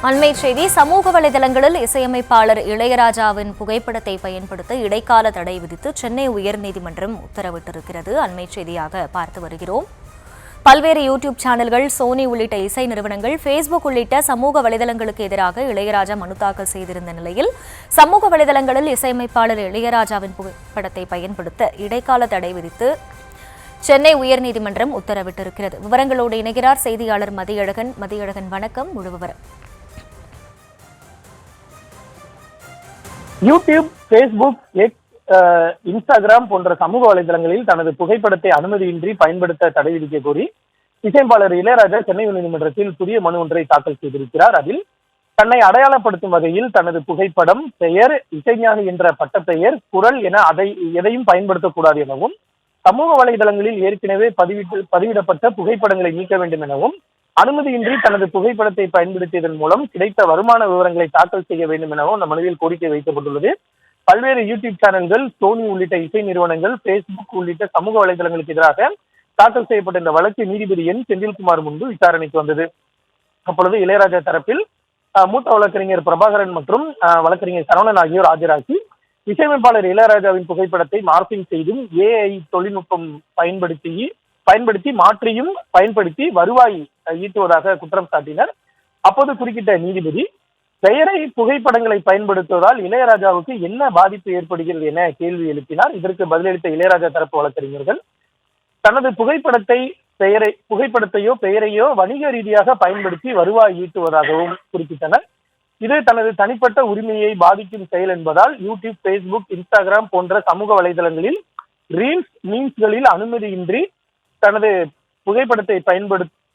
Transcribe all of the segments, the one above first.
அண்மை செய்தி. சமூக வலைதளங்களில் இசையமைப்பாளர் இளையராஜாவின் புகைப்படத்தை பயன்படுத்த இடைக்கால தடை விதித்து சென்னை உயர்நீதிமன்றம் உத்தரவிட்டிருக்கிறது. அண்மை செய்தியாக பார்த்து வருகிறோம். பல்வேறு யூடியூப் சேனல்கள், சோனி உள்ளிட்ட இசை நிறுவனங்கள், ஃபேஸ்புக் உள்ளிட்ட சமூக வலைதளங்களுக்கு எதிராக இளையராஜா மனு தாக்கல் செய்திருந்த நிலையில் சமூக வலைதளங்களில் இசையமைப்பாளர் இளையராஜாவின் புகைப்படத்தை பயன்படுத்த இடைக்கால தடை விதித்து சென்னை உயர்நீதிமன்றம் உத்தரவிட்டிருக்கிறது. விவரங்களோடு இணைகிறார் செய்தியாளர் மதியழகன். மதியழகன், வணக்கம். முழு விவரம். யூடியூப், ஃபேஸ்புக், எக்ஸ், இன்ஸ்டாகிராம் போன்ற சமூக வலைதளங்களில் தனது புகைப்படத்தை அனுமதியின்றி பயன்படுத்த தடை விதிக்க கோரி இசையமைப்பாளர் இளையராஜா சென்னை உயர்நீதிமன்றத்தில் புதிய மனு ஒன்றை தாக்கல் செய்திருக்கிறார். அதில் தன்னை அடையாளப்படுத்தும் வகையில் தனது புகைப்படம், பெயர், இசைஞானி என்ற பட்டப்பெயர், குரல் என எதையும் பயன்படுத்தக்கூடாது எனவும், சமூக வலைதளங்களில் ஏற்கனவே பதிவிடப்பட்ட புகைப்படங்களை நீக்க வேண்டும் எனவும், அனுமதியின்றி தனது புகைப்படத்தை பயன்படுத்தியதன் மூலம் கிடைத்த வருமான விவரங்களை தாக்கல் செய்ய வேண்டும் எனவும் அந்த மனுவில் கோரிக்கை வைக்கப்பட்டுள்ளது. பல்வேறு யூடியூப் சேனல்கள், சோனி உள்ளிட்ட இசை நிறுவனங்கள், ஃபேஸ்புக் உள்ளிட்ட சமூக வலைதளங்களுக்கு எதிராக தாக்கல் செய்யப்பட்ட இந்த வழக்கு நீதிபதி என் செந்தில்குமார் முன்பு விசாரணைக்கு வந்தது. அப்பொழுது இளையராஜா தரப்பில் மூத்த வழக்கறிஞர் பிரபாகரன் மற்றும் வழக்கறிஞர் சரவணன் ஆகியோர் ஆஜராகி இசையமைப்பாளர் இளையராஜாவின் புகைப்படத்தை மார்பிங் செய்தும் ஏஐ தொழில்நுட்பம் பயன்படுத்தி மாற்றியும் பயன்படுத்தி வருவாய் ஈட்டுவதாக குற்றம் சாட்டினர். அப்போது குறுக்கிட்ட நீதிபதி, பெயரை, புகைப்படங்களை பயன்படுத்துவதால் இளையராஜாவுக்கு என்ன பாதிப்பு ஏற்படுகிறது என கேள்வி எழுப்பினார். இதற்கு பதிலளித்த இளையராஜா தரப்பு வழக்கறிஞர்கள், தனது புகைப்படத்தையோ பெயரையோ வணிக ரீதியாக பயன்படுத்தி வருவாய் ஈட்டுவதாகவும் குறிப்பிட்டனர். இது தனது தனிப்பட்ட உரிமையை பாதிக்கும் செயல் என்பதால் யூடியூப், ஃபேஸ்புக், இன்ஸ்டாகிராம் போன்ற சமூக வலைதளங்களில் ரீல்ஸ், மீம்ஸ்களில் அனுமதியின்றி தனது புகைப்படத்தை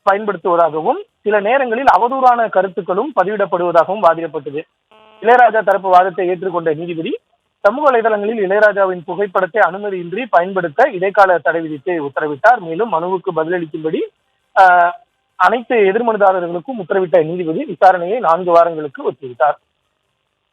பயன்படுத்துவதாகவும் சில நேரங்களில் அவதூறான கருத்துக்களும் பதிவிடப்படுவதாகவும் வாதிடப்பட்டது. இளையராஜா தரப்பு வாதத்தை ஏற்றுக்கொண்ட நீதிபதி சமூக வலைதளங்களில் இளையராஜாவின் புகைப்படத்தை அனுமதியின்றி பயன்படுத்த இடைக்கால தடை விதித்து உத்தரவிட்டார். மேலும் மனுவுக்கு பதிலளிக்கும்படி அனைத்து எதிர்மனுதாரர்களுக்கும் உத்தரவிட்ட நீதிபதி விசாரணையை 4 வாரங்களுக்கு ஒத்திவைத்தார்.